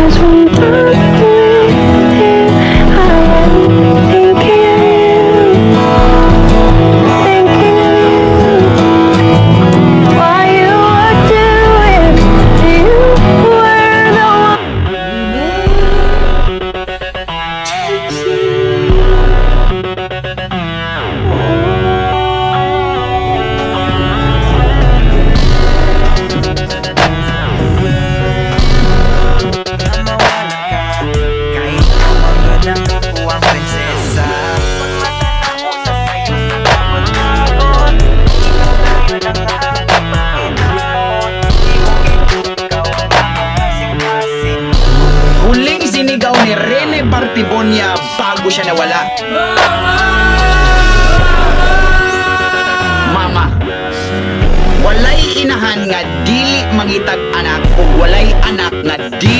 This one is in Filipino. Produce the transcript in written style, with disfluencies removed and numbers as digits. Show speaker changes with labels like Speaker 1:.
Speaker 1: As we don't
Speaker 2: Huling sinigaw ni Rene Bartibonia bago siya nawala. Mama, walay inahan nga dili mangitag anak o walay anak nga dili